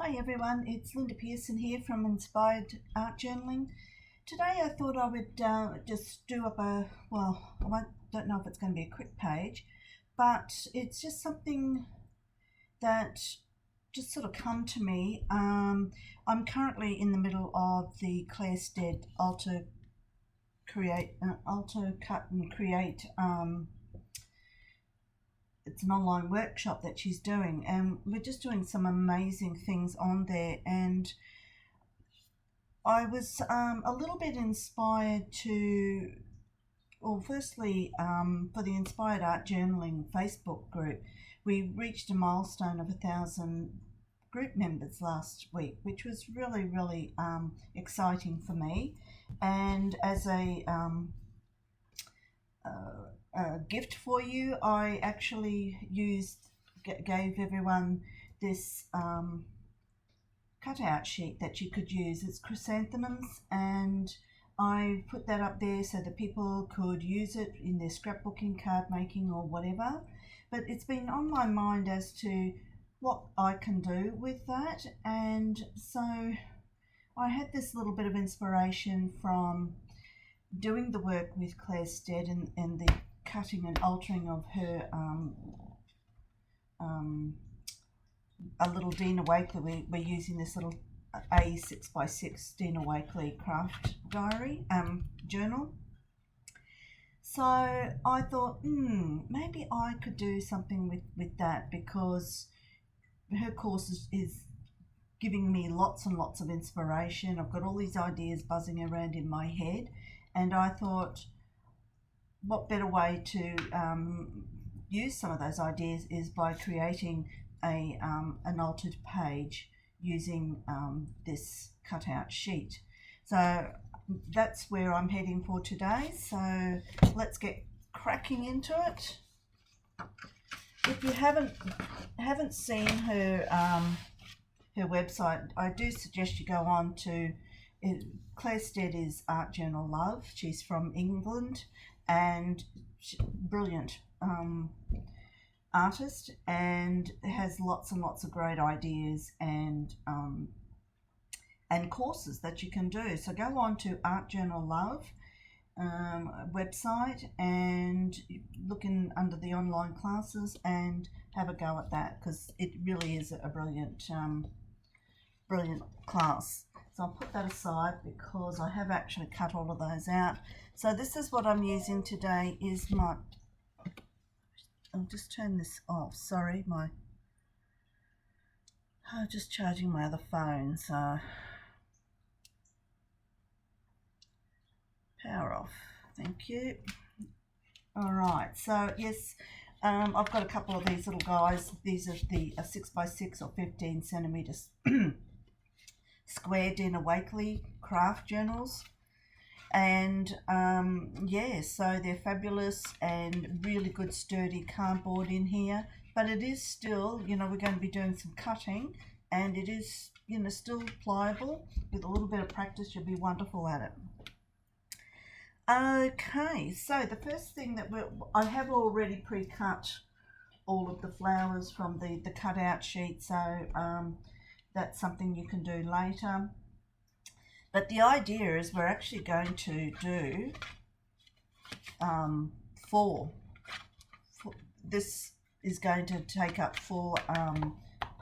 Hi everyone, it's Linda Pearson here from Inspired Art Journaling. Today I thought I would just do up I don't know if it's going to be a quick page, but it's just something that just sort of come to me. I'm currently in the middle of the Claire Stead Alter Cut and Create. It's an online workshop that she's doing, and we're just doing some amazing things on there. And I was a little bit inspired to, firstly, for the Inspired Art Journaling Facebook group, we reached a milestone of 1,000 group members last week, which was really exciting for me. And as a gift for you, I actually gave everyone this cutout sheet that you could use. It's chrysanthemums, and I put that up there so that people could use it in their scrapbooking, card making, or whatever. But it's been on my mind as to what I can do with that, and so I had this little bit of inspiration from doing the work with Claire Stead and the cutting and altering of her a little Dina Wakley. We're using this little A6x6 Dina Wakley craft diary journal. So I thought, maybe I could do something with that, because her course is giving me lots and lots of inspiration. I've got all these ideas buzzing around in my head, and I thought, what better way to use some of those ideas is by creating an altered page using this cutout sheet. So that's where I'm heading for today. So let's get cracking into it. If you haven't seen her website, I do suggest you go on to Claire Stead is Art Journal Love. She's from England, and brilliant artist, and has lots and lots of great ideas and courses that you can do. So go on to Art Journal Love website and look in under the online classes and have a go at that, because it really is a brilliant class. So I'll put that aside because I have actually cut all of those out. So this is what I'm using today. I'll just turn this off. Sorry, I'm just charging my other phone, so power off. Thank you. All right, so yes, I've got a couple of these little guys. These are the 6x6 or 15 centimeters square Dina Wakley craft journals, and so they're fabulous and really good sturdy cardboard in here, but it is still, we're going to be doing some cutting, and it is, still pliable. With a little bit of practice, you'll be wonderful at it. Okay, so the first thing that I have already pre-cut all of the flowers from the cutout sheet, so that's something you can do later. But the idea is we're actually going to do this is going to take up 4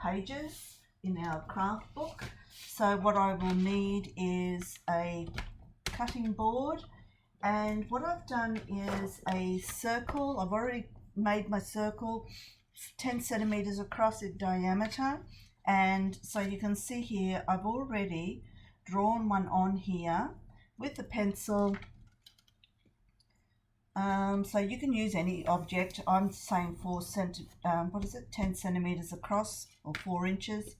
pages in our craft book. So what I will need is a cutting board, and what I've done is a circle. I've already made my circle 10 centimeters across in diameter. And so you can see here, I've already drawn one on here with a pencil. So you can use any object. I'm saying 10 centimeters across, or 4 inches.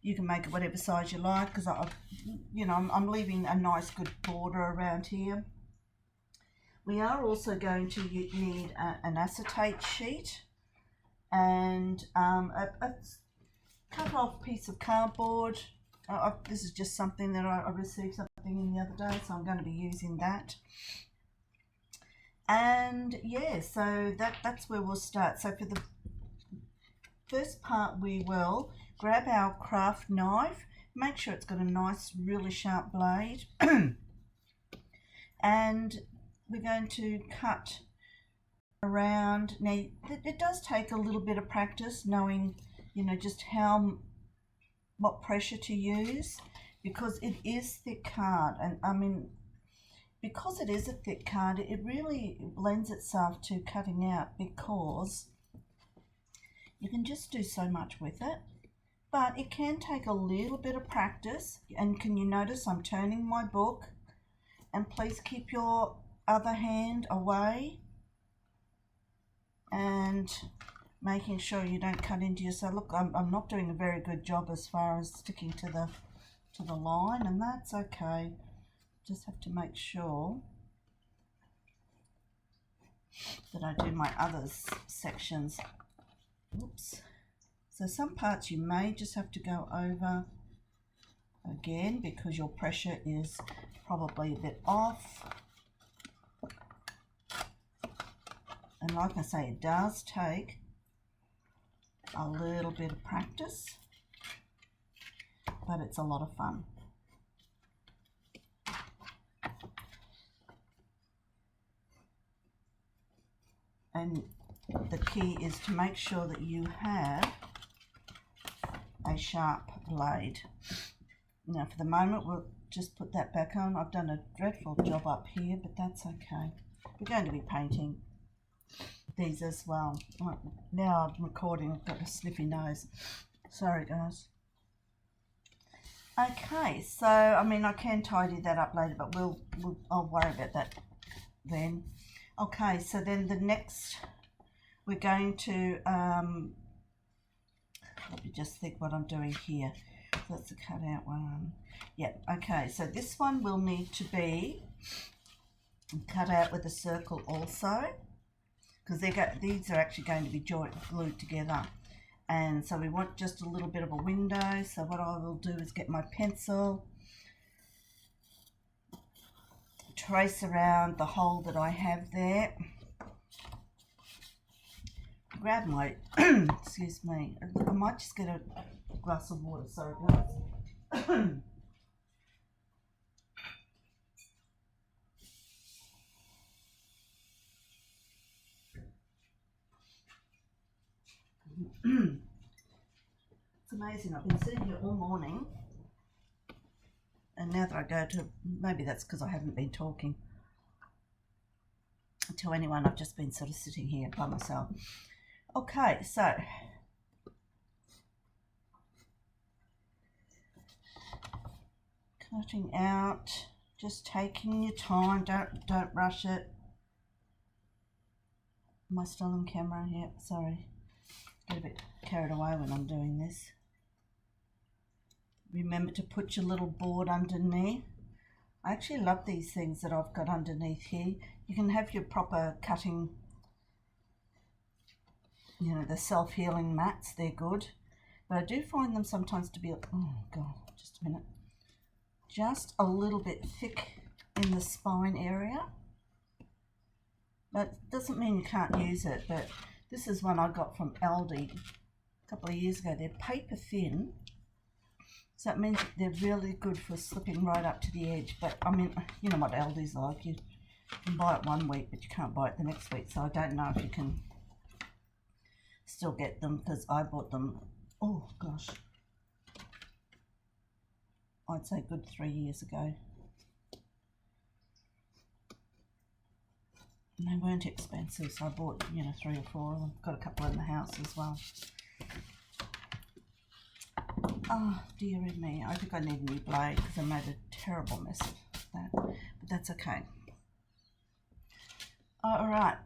You can make it whatever size you like, because I'm leaving a nice good border around here. We are also going to need an acetate sheet and a cut off piece of cardboard. This is just something that I received something in the other day, so I'm going to be using that. And yeah, so that's where we'll start. So for first part we will grab our craft knife, make sure it's got a nice really sharp blade, and we're going to cut around. Now it does take a little bit of practice knowing, you know, just what pressure to use, because it is thick card, and I mean, because it is a thick card, it really lends itself to cutting out, because you can just do so much with it. But it can take a little bit of practice. And can you notice I'm turning my book, and please keep your other hand away and making sure you don't cut into yourself. Look, I'm not doing a very good job as far as sticking to the line, and that's okay. Just have to make sure that I do my other sections. Oops. So some parts you may just have to go over again because your pressure is probably a bit off. And like I say, it does take a little bit of practice, but it's a lot of fun. And the key is to make sure that you have a sharp blade. Now for the moment we'll just put that back on. I've done a dreadful job up here, but that's okay. We're going to be painting these as well. Right, now I'm recording, I've got a sniffy nose. Sorry guys. Okay, so I mean I can tidy that up later, but I'll worry about that then. Okay, so then the next we're going to let me just think what I'm doing here. So that's the cutout one. Yeah, okay, so this one will need to be cut out with a circle also, because these are actually going to be glued together. And so we want just a little bit of a window. So what I will do is get my pencil, trace around the hole that I have there, grab my excuse me, I might just get a glass of water, sorry guys. It's amazing, I've been sitting here all morning, and now that I go to, maybe that's because I haven't been talking to anyone, I've just been sort of sitting here by myself. Okay, so cutting out, just taking your time, don't rush it. Am I still on camera? Yeah, sorry. Get a bit carried away when I'm doing this. Remember to put your little board underneath. I actually love these things that I've got underneath here. You can have your proper cutting, you know, the self-healing mats, they're good. But I do find them sometimes to be, oh God, just a minute, just a little bit thick in the spine area. That doesn't mean you can't use it, but this is one I got from Aldi a couple of years ago. They're paper thin, so it means they're really good for slipping right up to the edge. But I mean, you know what Aldi's like, you can buy it one week but you can't buy it the next week, so I don't know if you can still get them, because I bought them, oh gosh, I'd say good 3 years ago. And they weren't expensive, so I bought, you know, 3 or 4 of them. Got a couple in the house as well. Oh, dearie me. I think I need a new blade because I made a terrible mess of that. But that's okay. All right,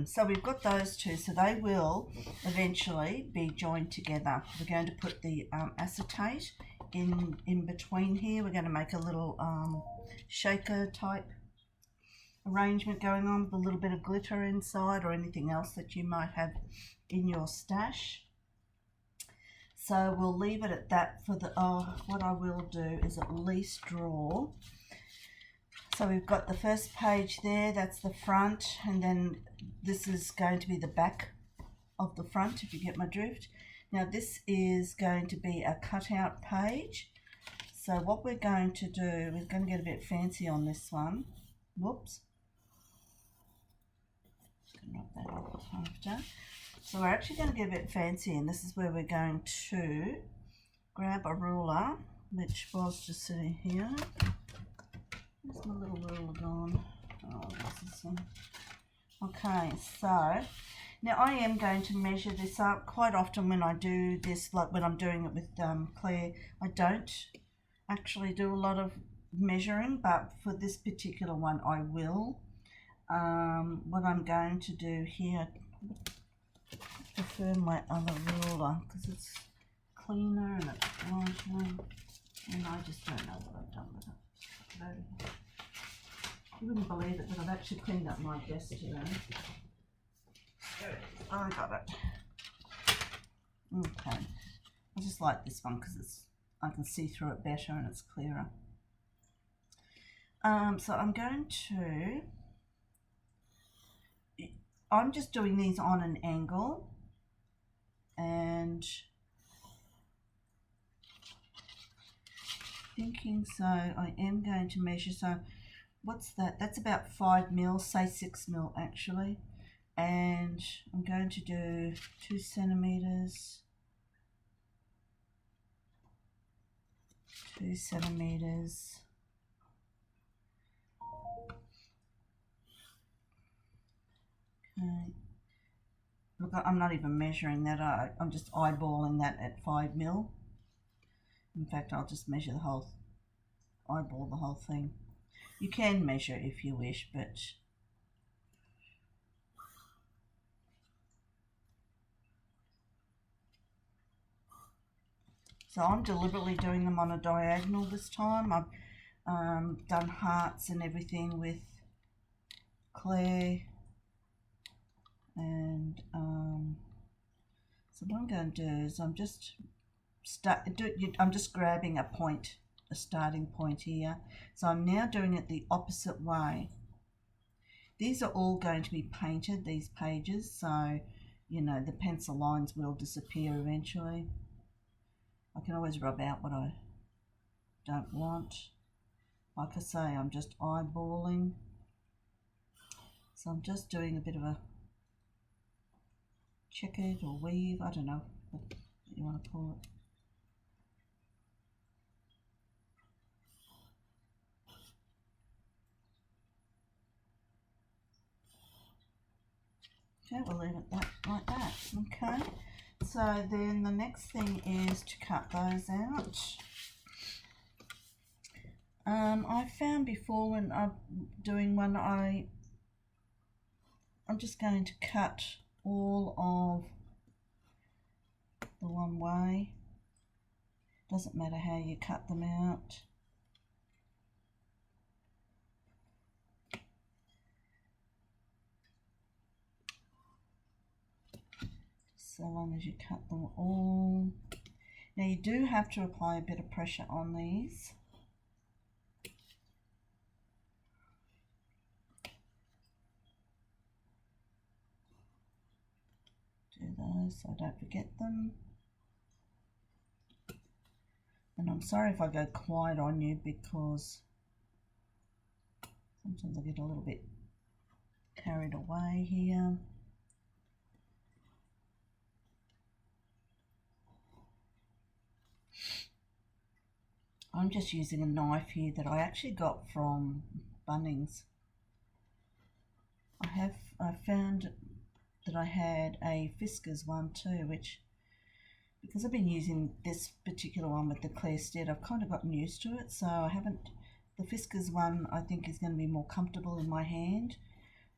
so we've got those two. So they will eventually be joined together. We're going to put the acetate in between here. We're going to make a little shaker type arrangement going on with a little bit of glitter inside, or anything else that you might have in your stash. So we'll leave it at that for the, what I will do is at least draw. So we've got the first page there, that's the front, and then this is going to be the back of the front, if you get my drift. Now this is going to be a cutout page. So what we're going to do, we're going to get a bit fancy on this one. Whoops. Knock that off after. So we're actually going to get a bit fancy, and this is where we're going to grab a ruler, which was just sitting here. Where's my little ruler gone? Oh, this is one. Okay, so now I am going to measure this up. Quite often when I do this, like when I'm doing it with Claire, I don't actually do a lot of measuring, but for this particular one I will. What I'm going to do here, I prefer my other ruler because it's cleaner and it's lighter, and I just don't know what I've done with it. You wouldn't believe it, but I've actually cleaned up my desk today. I got it. Okay, I just like this one because I can see through it better and it's clearer. So I'm just doing these on an angle, and thinking, so I am going to measure. So what's that? That's about 5 mil, say 6 mil actually. And I'm going to do 2 centimeters, 2 centimeters. Okay. Look, I'm not even measuring that. I'm just eyeballing that at 5 mil. In fact, I'll just measure the whole, eyeball the whole thing. You can measure if you wish, but so I'm deliberately doing them on a diagonal this time. I've done hearts and everything with Claire, and so what I'm going to do is I'm just grabbing a point, a starting point here. So I'm now doing it the opposite way. These are all going to be painted, these pages, so you know the pencil lines will disappear eventually. I can always rub out what I don't want. Like I say, I'm just eyeballing. So I'm just doing a bit of a checkered or weave, I don't know what you want to call it. Okay, we'll leave it like that. Okay, so then the next thing is to cut those out. I found before when I'm doing one, I'm just going to cut all of the one way. Doesn't matter how you cut them out. So long as you cut them all. Now you do have to apply a bit of pressure on these. Do those so I don't forget them. And I'm sorry if I go quiet on you because sometimes I get a little bit carried away here. I'm just using a knife here that I actually got from Bunnings. I found that I had a Fiskars one too, which, because I've been using this particular one with the Claire Stead, I've kind of gotten used to it, so I haven't, the Fiskars one I think is going to be more comfortable in my hand.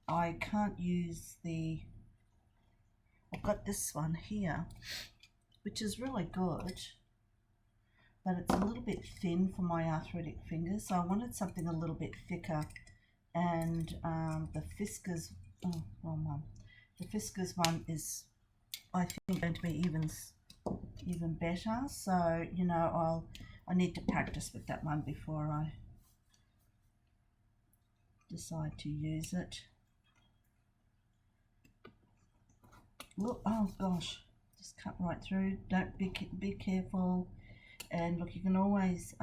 I can't use I've got this one here, which is really good, but it's a little bit thin for my arthritic fingers, so I wanted something a little bit thicker, and the Fiskars, oh, wrong one. The Fiskars one is, I think, going to be even better. So you know, I need to practice with that one before I decide to use it. Look, oh gosh, just cut right through. Don't be careful, and look, you can always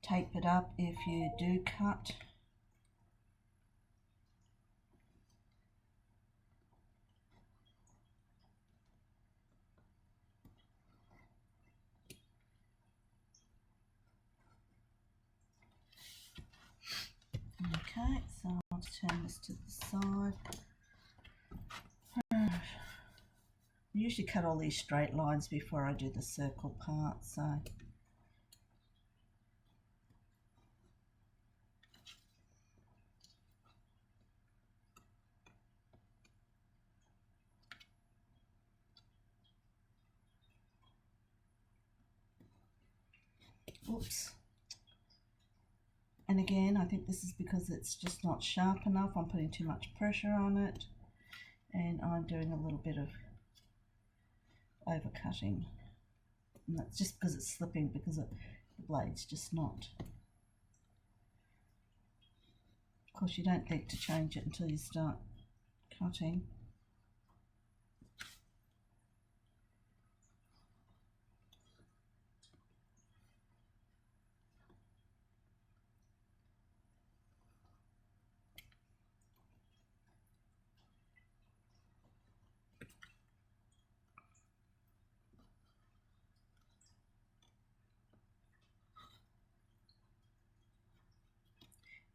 tape it up if you do cut. Okay, so I'll turn this to the side. I usually cut all these straight lines before I do the circle part, so oops. And again, I think this is because it's just not sharp enough. I'm putting too much pressure on it, and I'm doing a little bit of overcutting. And that's just because it's slipping, because the blade's just not. Of course, you don't think to change it until you start cutting.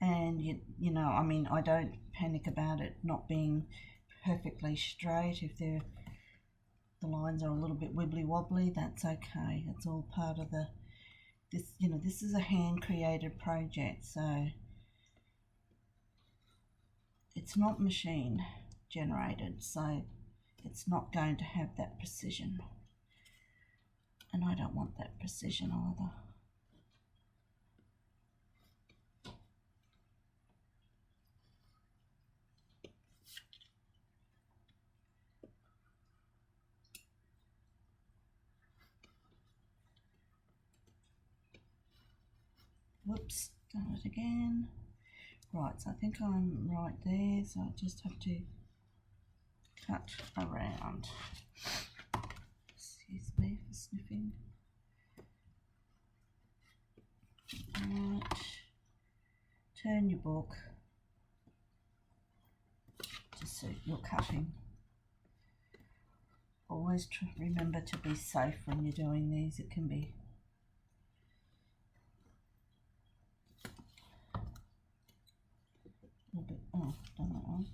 And you know, I mean, I don't panic about it not being perfectly straight. If the lines are a little bit wibbly wobbly, that's okay. It's all part of this, you know, this is a hand created project, so it's not machine generated, so it's not going to have that precision, and I don't want that precision either. Whoops, done it again. Right, so I think I'm right there, so I just have to cut around. Excuse me for sniffing. Right, turn your book to suit your cutting. Always remember to be safe when you're doing these. It can be a little bit, oh, done that one.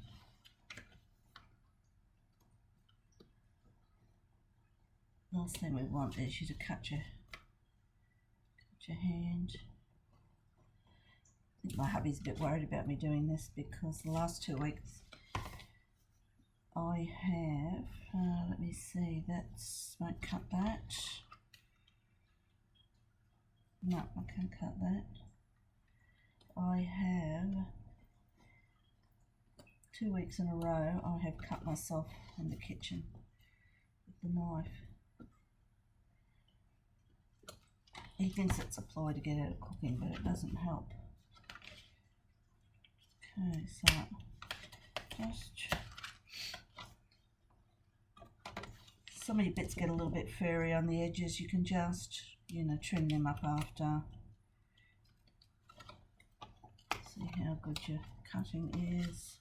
Last thing we want is you to cut your hand. I think my hubby's a bit worried about me doing this because the last 2 weeks I have, let me see, won't cut that. No, I can't cut that. I have 2 weeks in a row I have cut myself in the kitchen with the knife. He thinks it's a ploy to get out of cooking, but it doesn't help. Okay, so just some of your bits get a little bit furry on the edges. You can just, you know, trim them up after. See how good your cutting is.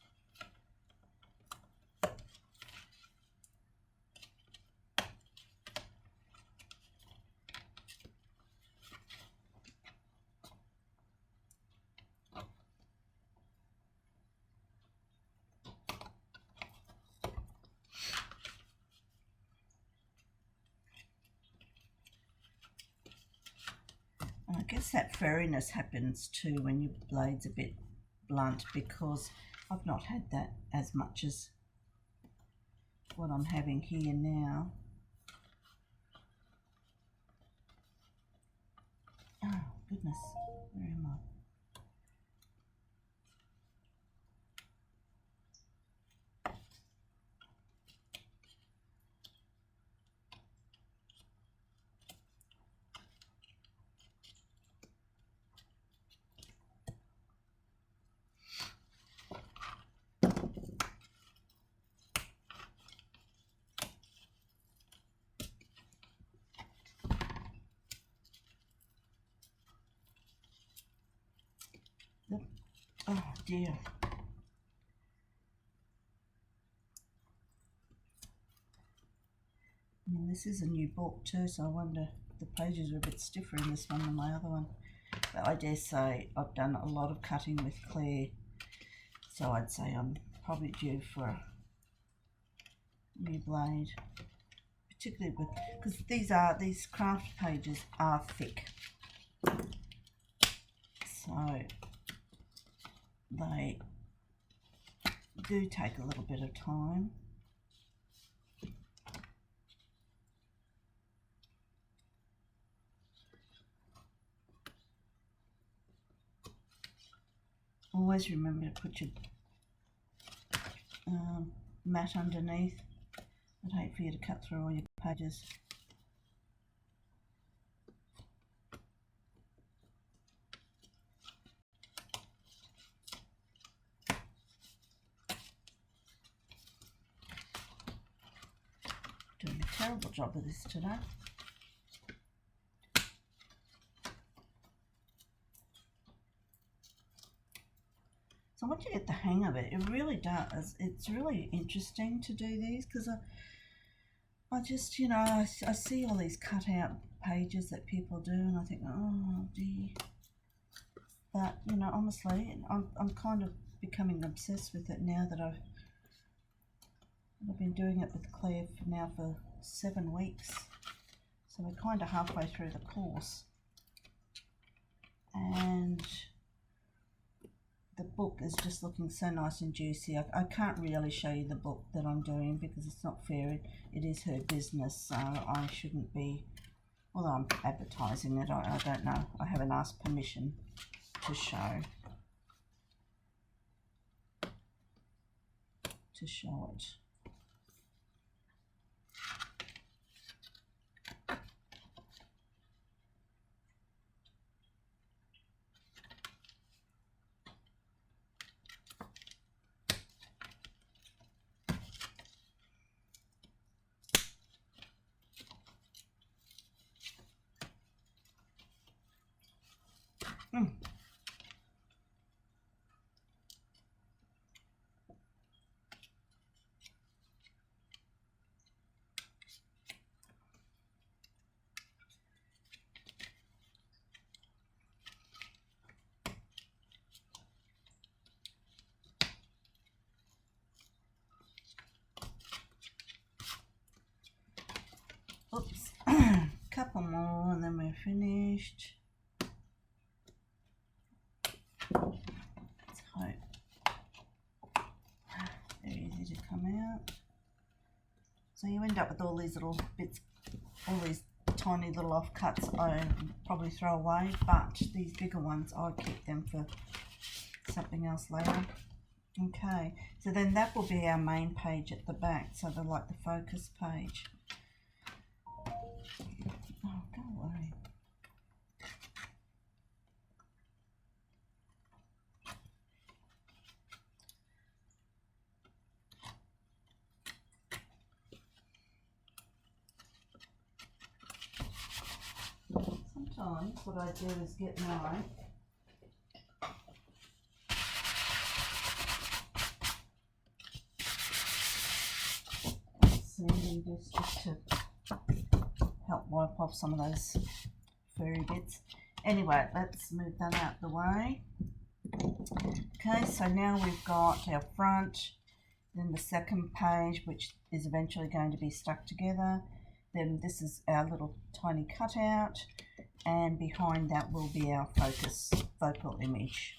I guess that furriness happens too when your blade's a bit blunt, because I've not had that as much as what I'm having here now. Oh goodness, where am I? dear. I mean, this is a new book too, so I wonder if the pages are a bit stiffer in this one than my other one. But I dare say I've done a lot of cutting with Claire, so I'd say I'm probably due for a new blade, particularly with, because these craft pages are thick, so they do take a little bit of time. Always remember to put your mat underneath. I'd hate for you to cut through all your pages. Doing a terrible job of this today. So once you get the hang of it, it really does. It's really interesting to do these, because I just, you know, I see all these cut out pages that people do, and I think, oh dear. But, you know, honestly, I'm kind of becoming obsessed with it now that I've been doing it with Claire for 7 weeks. So we're kind of halfway through the course. And the book is just looking so nice and juicy. I can't really show you the book that I'm doing because it's not fair. It is her business, so I shouldn't be, although I'm advertising it, I don't know. I haven't asked permission to show it. Oops, couple more and then we're finished. Let's hope they're easy to come out. So you end up with all these little bits, all these tiny little offcuts I probably throw away, but these bigger ones I keep them for something else later. Okay, so then that will be our main page at the back, so they're like the focus page. Oh, go away. Sometimes what I do is get my sandy just to help wipe off some of those furry bits. Anyway, let's move that out the way. Okay, so now we've got our front, then the second page, which is eventually going to be stuck together. Then this is our little tiny cutout, and behind that will be our focal image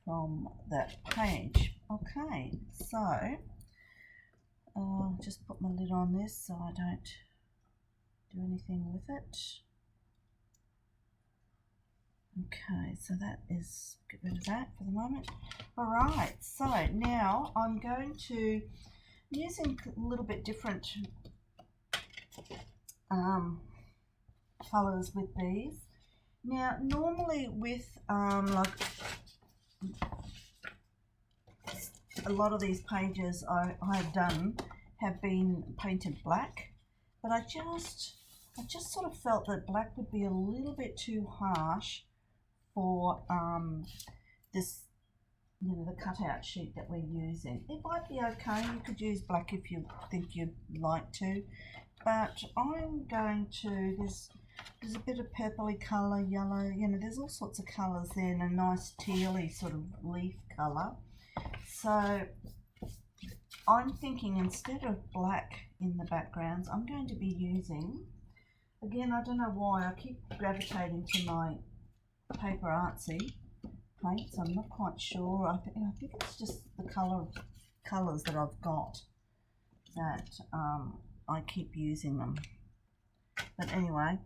from that page. Okay, so I'll just put my lid on this so I don't do anything with it. Okay, so that is, get rid of that for the moment. All right, so now I'm going to, using a little bit different colours with these. Now, normally with like a lot of these pages I've done have been painted black, but I just sort of felt that black would be a little bit too harsh for this, you know, the cutout sheet that we're using. It might be okay. You could use black if you think you'd like to, but I'm going to, there's a bit of purpley colour, yellow, you know, there's all sorts of colours there, and a nice tealy sort of leaf colour. So I'm thinking instead of black in the backgrounds, I'm going to be using, again, I don't know why, I keep gravitating to my Paper Artsy paints. I'm not quite sure. I think it's just the colours that I've got that I keep using them. But anyway,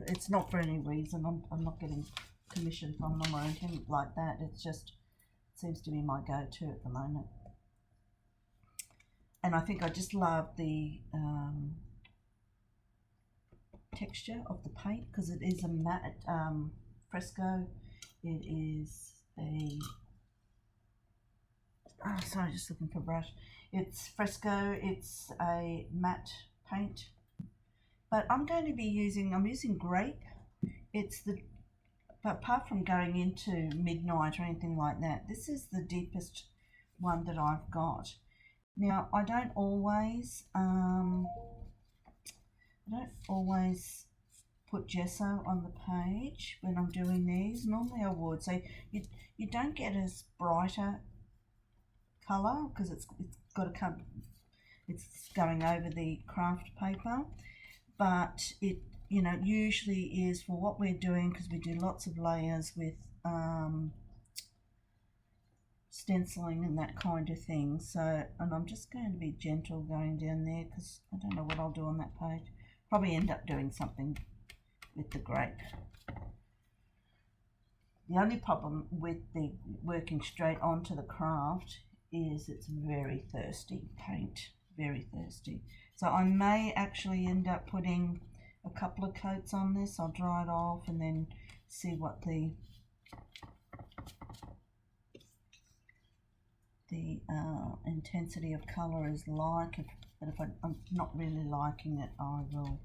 it's not for any reason. I'm not getting commission from them or anything like that. It's just, it seems to be my go-to at the moment. And I think I just love the texture of the paint, because it is a matte fresco. It is a, oh sorry, just looking for a brush. It's fresco, it's a matte paint. But I'm going to be using, I'm using grape. It's the, but apart from going into midnight or anything like that, this is the deepest one that I've got. Now, I don't always put gesso on the page when I'm doing these. Normally I would. So you don't get as brighter colour because it's got to come, it's going over the craft paper, but it, you know, usually is for what we're doing, because we do lots of layers with stenciling and that kind of thing. So, and I'm just going to be gentle going down there because I don't know what I'll do on that page. Probably end up doing something with the grape. The only problem with the working straight onto the craft is it's very thirsty paint, very thirsty. So I may actually end up putting a couple of coats on this. I'll dry it off and then see what the intensity of colour is like. But if I'm not really liking it, I will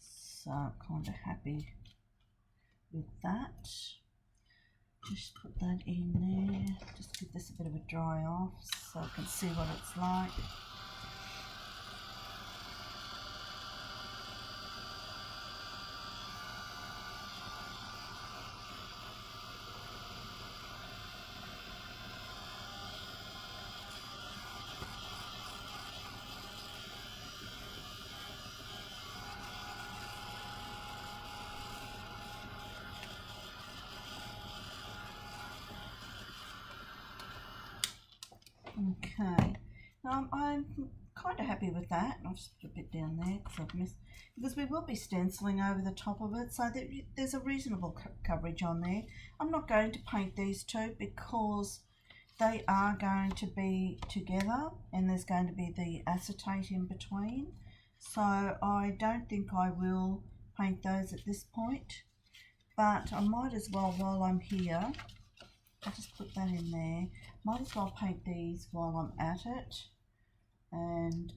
so kind of happy with that. Just put that in there, just give this a bit of a dry off so I can see what it's like. Okay, now I'm kind of happy with that. I'll just put a bit down there because I've missed, because we will be stenciling over the top of it, so there's a reasonable coverage on there. I'm not going to paint these two because they are going to be together and there's going to be the acetate in between, so I don't think I will paint those at this point, but I might as well, while I'm here, I'll just put that in there. Might as well paint these while I'm at it. And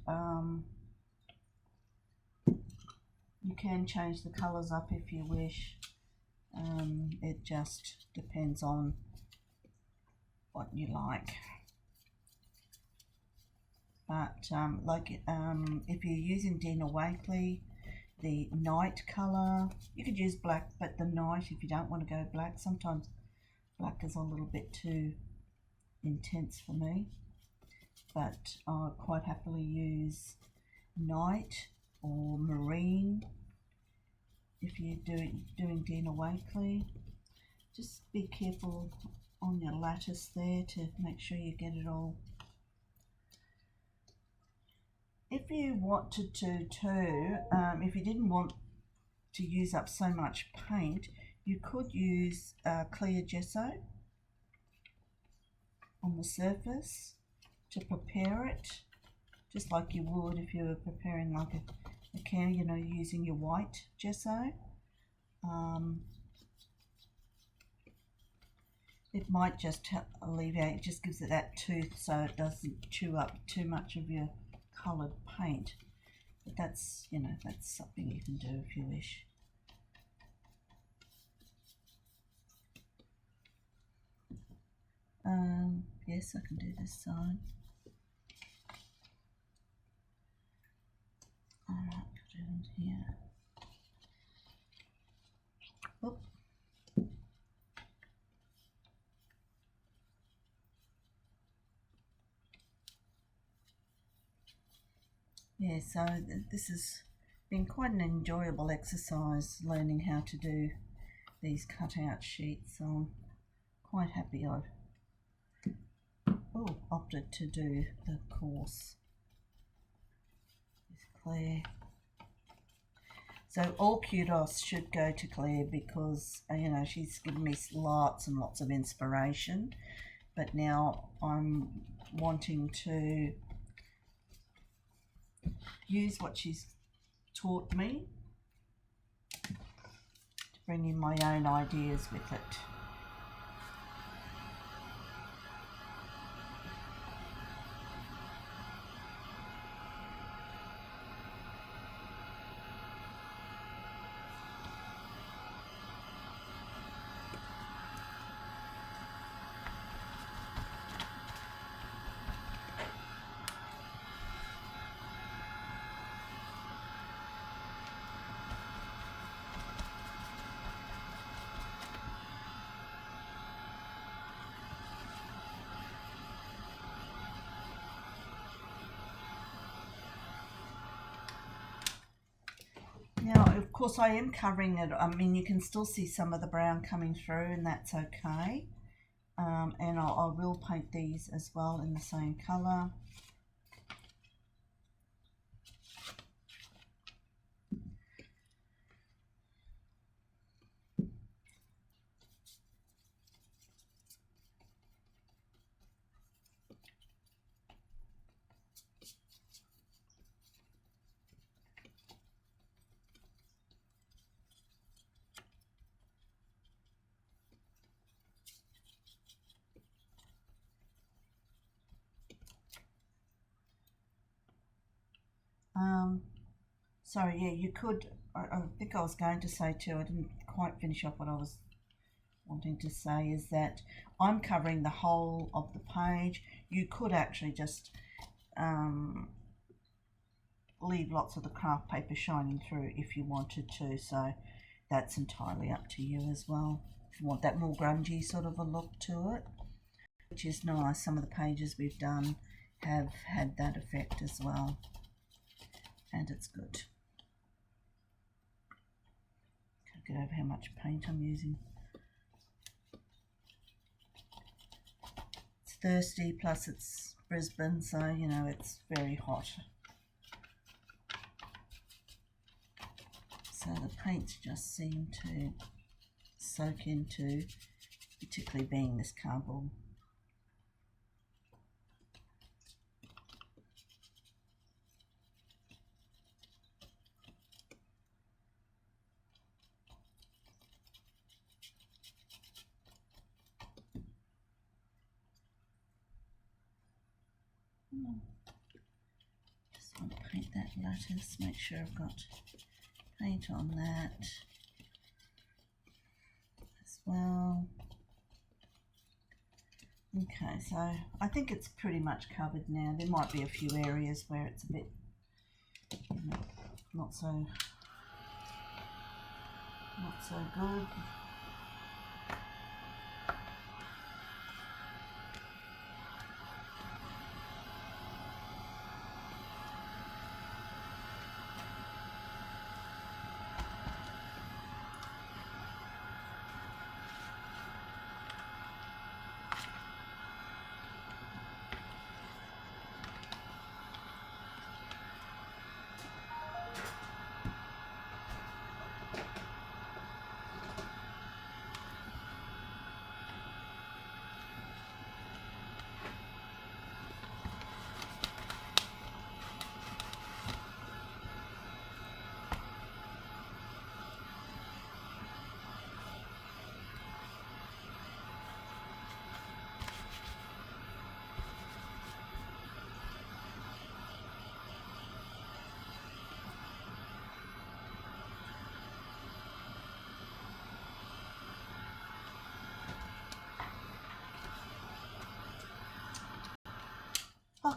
you can change the colours up if you wish. It just depends on what you like. But if you're using Dina Wakley, the night colour, you could use black, but the night, if you don't want to go black, sometimes black is a little bit too intense for me, but I'll quite happily use night or marine if you're doing Dina Wakley. Just be careful on your lattice there to make sure you get it all. If you wanted to too, if you didn't want to use up so much paint, you could use clear gesso on the surface to prepare it, just like you would if you were preparing like a can, you know, using your white gesso. It might just alleviate, it just gives it that tooth so it doesn't chew up too much of your coloured paint. But that's, you know, that's something you can do if you wish. Yes, I can do this side. Alright, put it in here. Oop. Yeah, so this has been quite an enjoyable exercise, learning how to do these cutout sheets. So I'm quite happy I've opted to do the course with Claire. So all kudos should go to Claire because, you know, she's given me lots and lots of inspiration, but now I'm wanting to use what she's taught me to bring in my own ideas with it. Now, of course, I am covering it. I mean, you can still see some of the brown coming through, and that's okay. And I will paint these as well in the same colour. Sorry, yeah, you could, I think I was going to say too, I didn't quite finish off what I was wanting to say, is that I'm covering the whole of the page. You could actually just leave lots of the craft paper shining through if you wanted to, so that's entirely up to you as well. If you want that more grungy sort of a look to it, which is nice. Some of the pages we've done have had that effect as well, and it's good. Can't get over how much paint I'm using. It's thirsty, plus it's Brisbane, so you know it's very hot. So the paints just seem to soak into, particularly being this cardboard. Just want to paint that lattice, make sure I've got paint on that as well. Okay, so I think it's pretty much covered now. There might be a few areas where it's a bit, you know, not so good.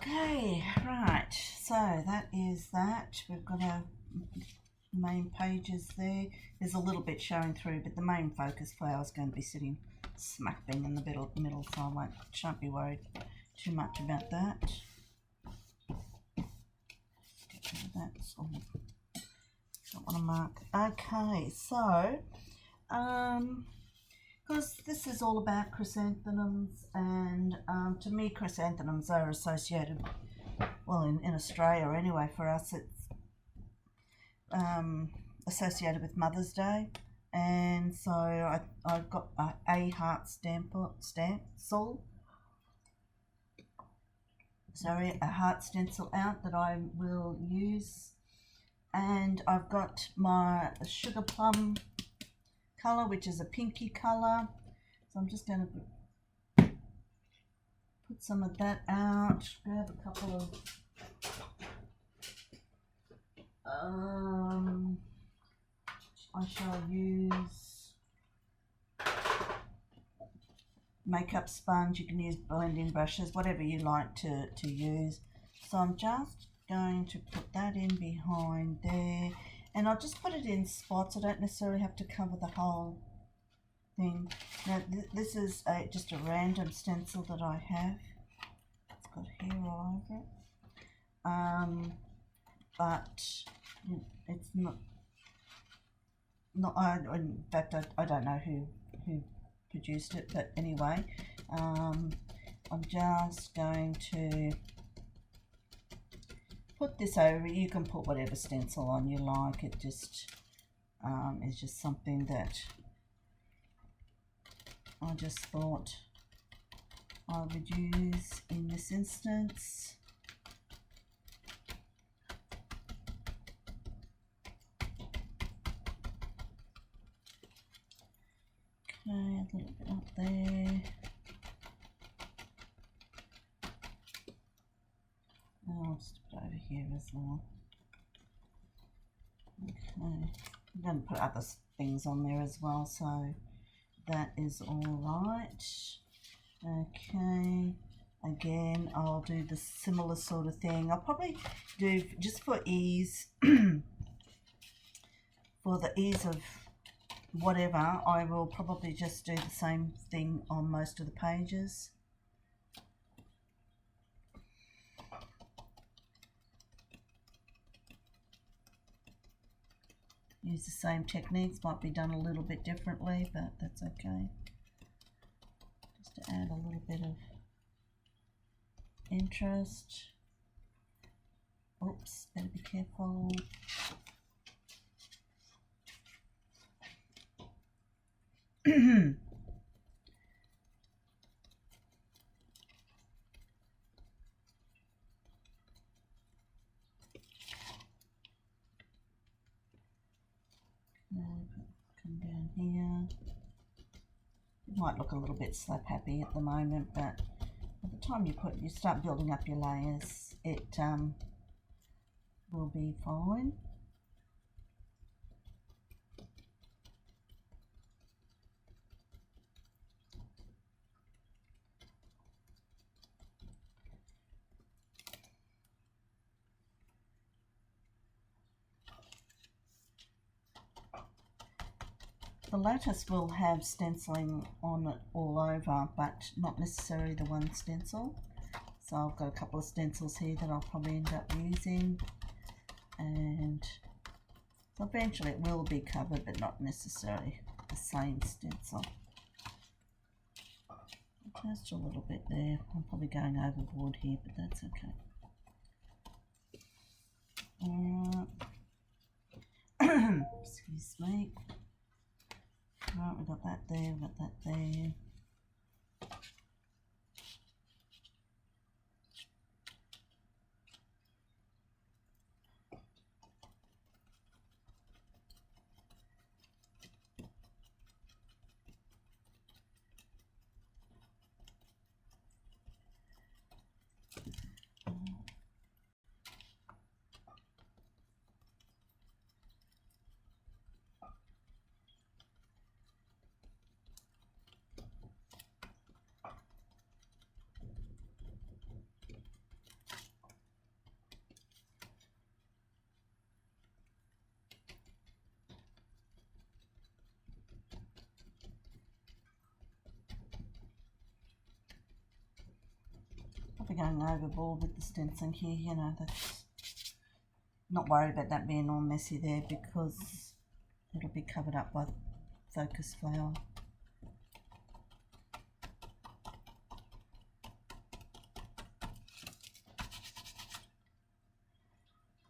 Okay, right, so that is that. We've got our main pages there. There's a little bit showing through, but the main focus flower is going to be sitting smack bang in the middle, so I shan't be worried too much about that. Get rid of that. So don't want to mark. Okay, so because this is all about chrysanthemums, and to me chrysanthemums are associated, well, in Australia anyway, for us it's associated with Mother's Day, and so I've got a heart a heart stencil out that I will use, and I've got my sugar plum colour, which is a pinky colour, so I'm just going to put some of that out. Grab a couple of I shall use makeup sponge. You can use blending brushes, whatever you like to use. So I'm just going to put that in behind there, and I'll just put it in spots. I don't necessarily have to cover the whole thing. Now this is just a random stencil that I have. It's got hair all over it, but it's not in fact I don't know who produced it, but anyway, I'm just going to put this over. You can put whatever stencil on you like. It just is just something that I just thought I would use in this instance. Okay, a little bit up there. I'll just put it over here as well. Okay, I'm going to put other things on there as well, so that is all right. Okay, again, I'll do the similar sort of thing. I'll probably do, just for ease, for the ease of whatever, I will probably just do the same thing on most of the pages. Use the same techniques, might be done a little bit differently, but that's okay. Just to add a little bit of interest. Oops, better be careful. Come down here. It might look a little bit slap happy at the moment, but by the time you start building up your layers, it will be fine. The lattice will have stenciling on it all over, but not necessarily the one stencil. So I've got a couple of stencils here that I'll probably end up using, and so eventually it will be covered, but not necessarily the same stencil. Just a little bit there. I'm probably going overboard here, but that's okay. Excuse me. Right, we've got that there, we've got that there. be going overboard with the stenciling here, you know, that's not worried about that being all messy there because it'll be covered up by focus flower.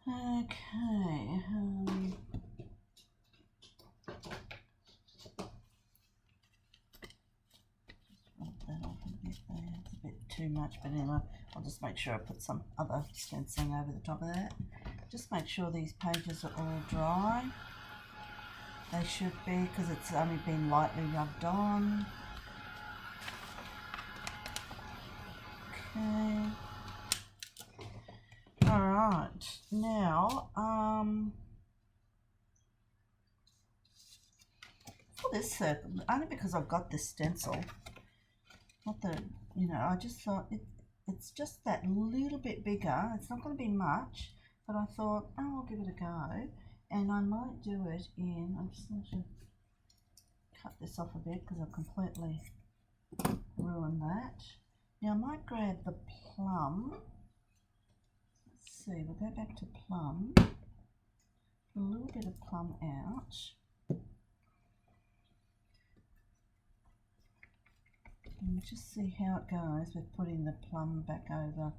Okay, that off a bit there. It's a bit too much, but anyway, I'll just make sure I put some other stenciling over the top of that. Just make sure these pages are all dry. They should be, because it's only been lightly rubbed on. Okay. Alright, now, for this circle, only because I've got this stencil, not the, you know, I just thought it's just that little bit bigger. It's not going to be much, but I thought, oh, I'll give it a go, and I might do it in, I'm just going to cut this off a bit because I've completely ruined that. Now I might grab the plum. Let's see, we'll go back to plum, put a little bit of plum out. And just see how it goes with putting the plum back over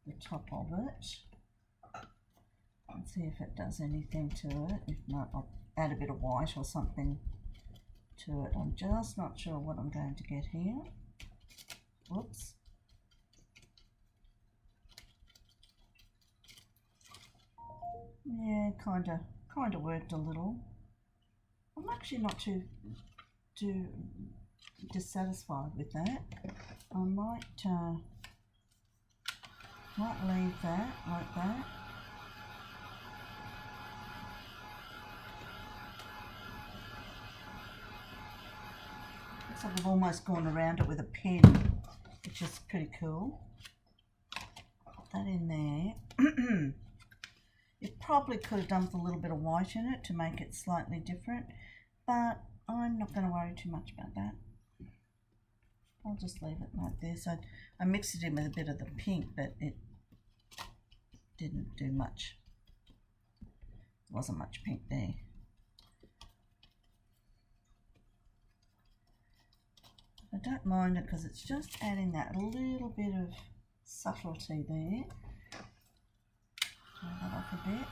the top of it. And see if it does anything to it. If not, I'll add a bit of white or something to it. I'm just not sure what I'm going to get here. Whoops. Yeah, kind of worked a little. I'm actually not too dissatisfied with that. I might leave that like that. Looks like I've almost gone around it with a pen, which is pretty cool. Put that in there. It probably could have done with a little bit of white in it to make it slightly different, but I'm not going to worry too much about that. I'll just leave it like this. I mixed it in with a bit of the pink, but it didn't do much. There wasn't much pink there. I don't mind it because it's just adding that little bit of subtlety there. Turn that off a bit.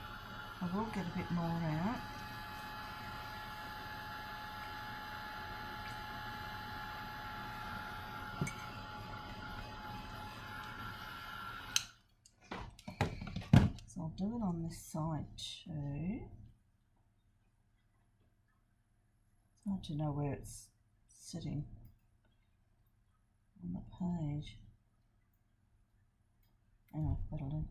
I will get a bit more out. So I'll do it on this side too. It's hard to know where it's sitting on the page. Anyway, that'll do.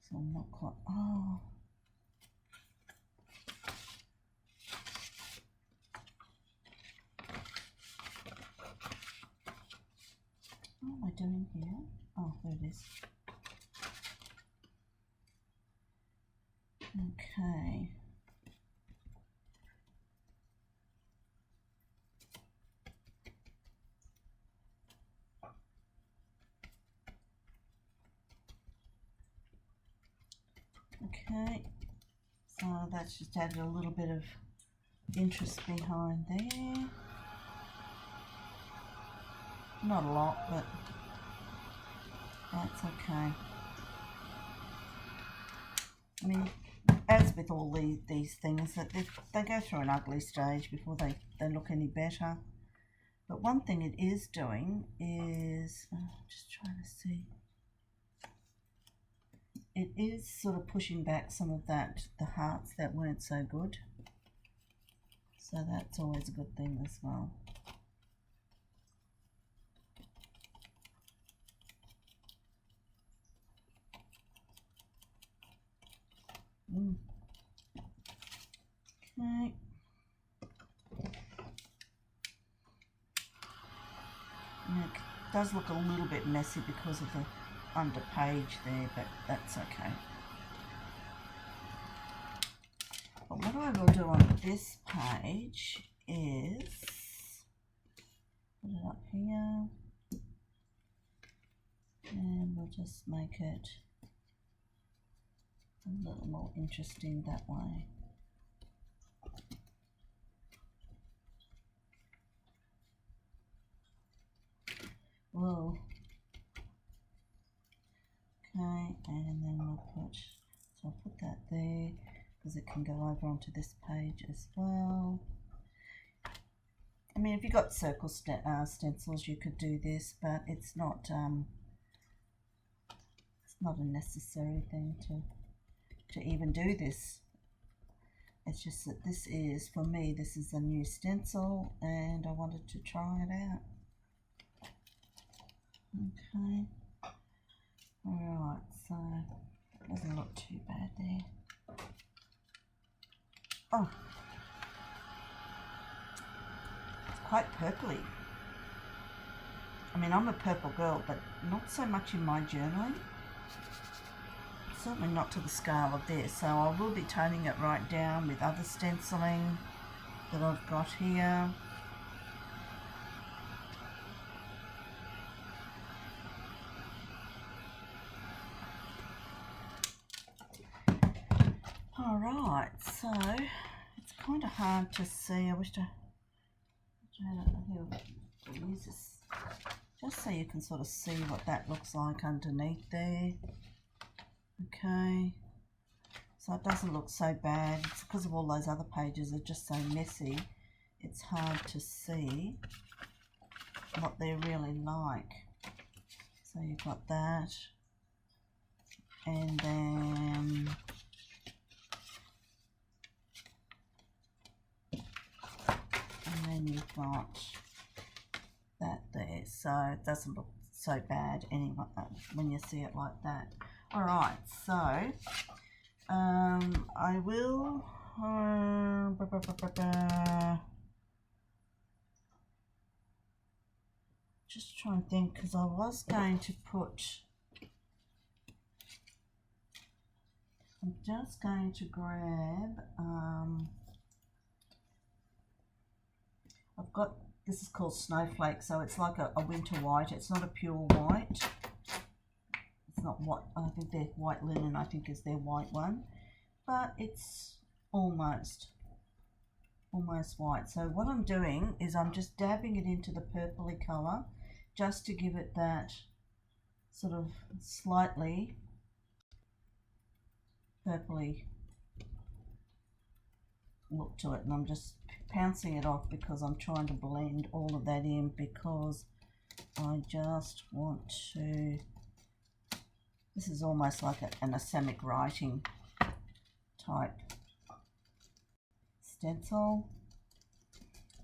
So I'm not quite, oh. What am I doing here? Oh, there it is. Okay. Okay, so that's just added a little bit of interest behind there. Not a lot, but that's okay. I mean, as with all these things, that they go through an ugly stage before they look any better. But one thing it is doing is, just trying to see, it is sort of pushing back some of the hearts that weren't so good. So that's always a good thing as well. Okay. And it does look a little bit messy because of the under page there, but that's okay. But what I will do on this page is put it up here. And we'll just make it a little more interesting that way. Whoa. Okay, and then we'll put, so I'll put that there because it can go over onto this page as well. I mean, if you've got circle stencils, you could do this, but it's not a necessary thing to even do this. It's just that this is, for me, this is a new stencil and I wanted to try it out. Okay. Alright, so it doesn't look too bad there. Oh, it's quite purpley. I mean, I'm a purple girl, but not so much in my journaling. Certainly not to the scale of this, so I will be toning it right down with other stenciling that I've got here. Alright, so it's kind of hard to see. I wish I will use this just so you can sort of see what that looks like underneath there. Okay, so it doesn't look so bad. It's because of all those other pages are just so messy. It's hard to see what they're really like. So you've got that, and then you've got that there. So it doesn't look so bad anyway when you see it like that. Alright, so I will just try and think, because I was going to put, I'm just going to grab, I've got, this is called Snowflake, so it's like a winter white. It's not a pure white. It's not what, I think they're white linen, I think is their white one, but it's almost white. So what I'm doing is I'm just dabbing it into the purpley colour just to give it that sort of slightly purpley look to it, and I'm just pouncing it off because I'm trying to blend all of that in, because I just want to, this is almost like an Asamic writing type stencil,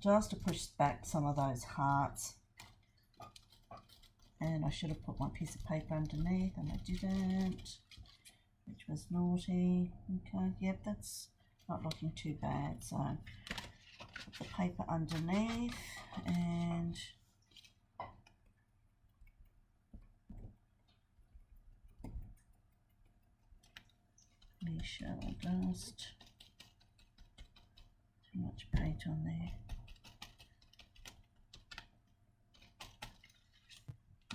just to push back some of those hearts. And I should have put my piece of paper underneath and I didn't, which was naughty. Okay, yep, that's not looking too bad. So put the paper underneath and we shall dust. Too much paint on there.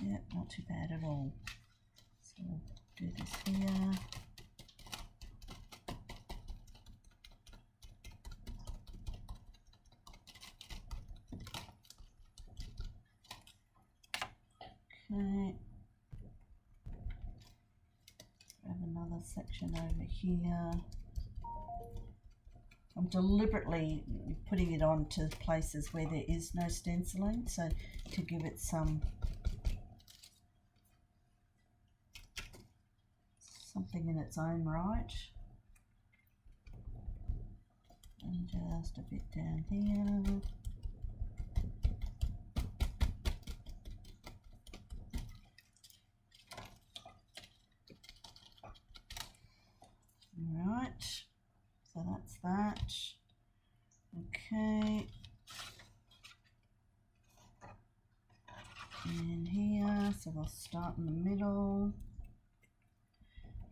Yeah, not too bad at all. So we'll do this here. Okay. Grab another section over here. I'm deliberately putting it on to places where there is no stenciling, so to give it something in its own right. And just a bit down here. Alright, so that's that. Okay. And here, so we'll start in the middle.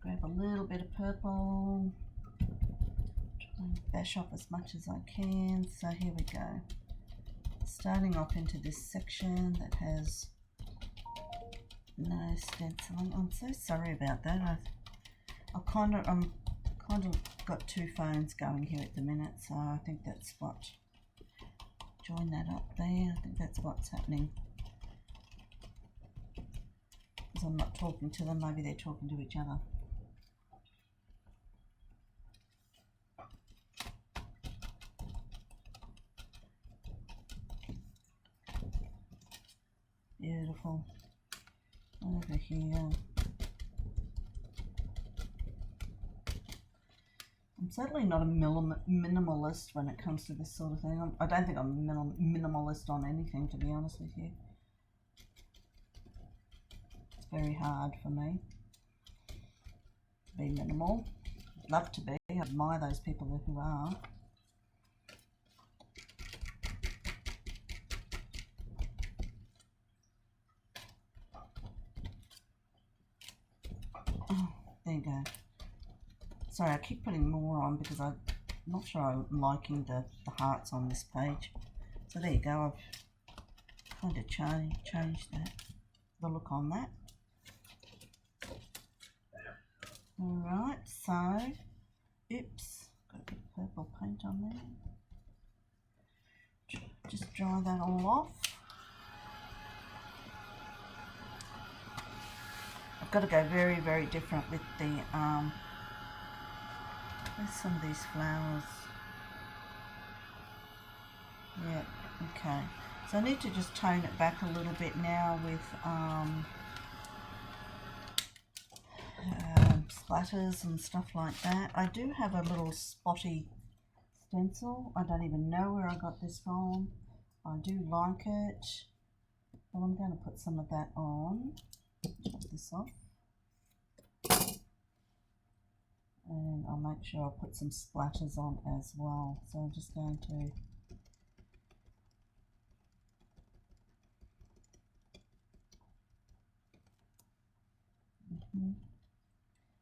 Grab a little bit of purple. Try and bash off as much as I can. So here we go. Starting off into this section that has No stenciling. I'm so sorry about that. I'm kind of got two phones going here at the minute, so I think that's what. Join that up there. I think that's what's happening. Because I'm not talking to them. Maybe they're talking to each other. Beautiful. Over here. I'm certainly not a minimalist when it comes to this sort of thing. I don't think I'm minimalist on anything, to be honest with you. It's very hard for me to be minimal. I'd love to be. I admire those people who are. Oh, there you go. Sorry, I keep putting more on because I'm not sure I'm liking the hearts on this page. So there you go, I've kind of changed the look on that. Alright, so, oops, got a bit of purple paint on there. Just dry that all off. I've got to go very, very different with the, where's some of these flowers? Yeah, okay. So I need to just tone it back a little bit now with splatters and stuff like that. I do have a little spotty stencil. I don't even know where I got this from. I do like it. Well, I'm going to put some of that on. Chop this off. And I'll make sure I put some splatters on as well. So I'm just going to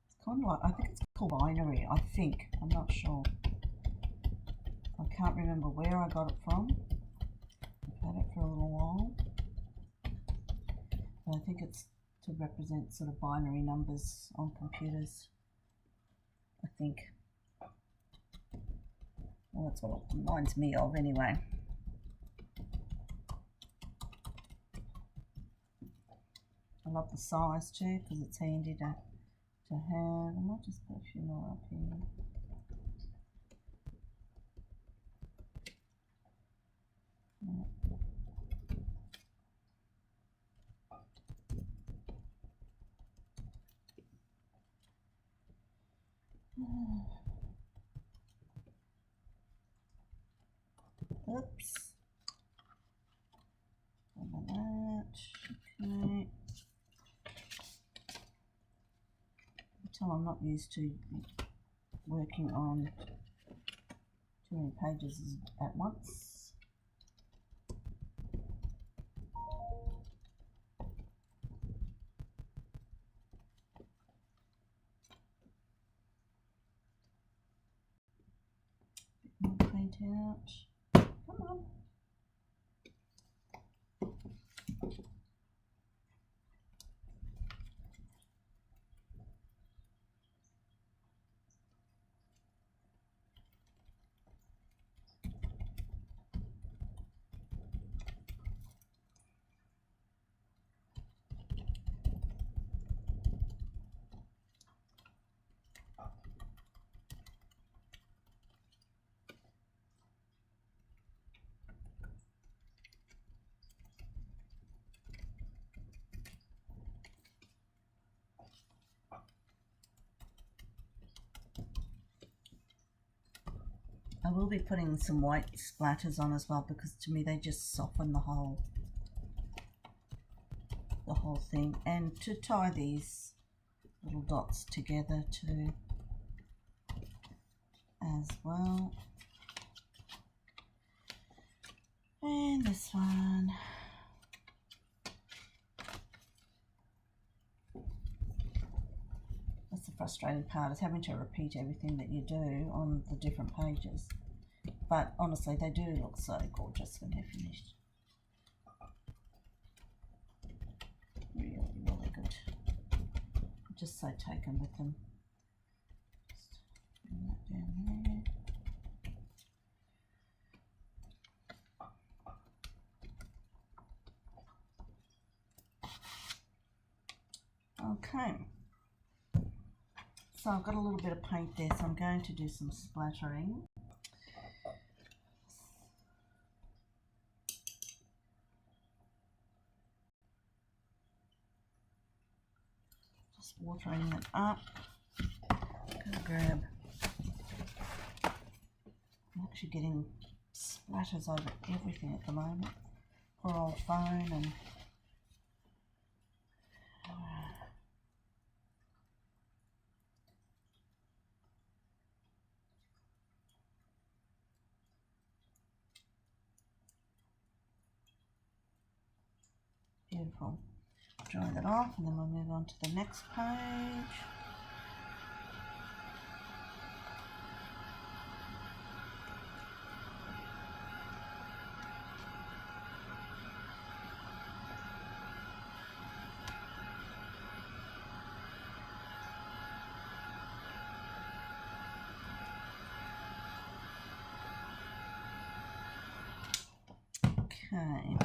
It's kind of like, I think it's called binary, I think. I'm not sure. I can't remember where I got it from. I've had it for a little while. But I think it's to represent sort of binary numbers on computers. I think. Well, that's what it reminds me of anyway. I love the size too because it's handy to have. I might just put a few more up here. Oops. Like that. Okay. Until I'm not used to working on too many pages at once. Paint out. Come on. I will be putting some white splatters on as well because to me they just soften the whole thing. And to tie these little dots together too as well. And this one. That's the frustrating part, is having to repeat everything that you do on the different pages. But honestly, they do look so gorgeous when they're finished. Really, really just so taken with them. Just bring that down there. Okay, so I've got a little bit of paint there, so I'm going to do some splattering. Just watering it up. I'm going to grab, I'm actually getting splatters over everything at the moment. Poor old phone and beautiful. Dry that off and then we'll move on to the next page. Okay.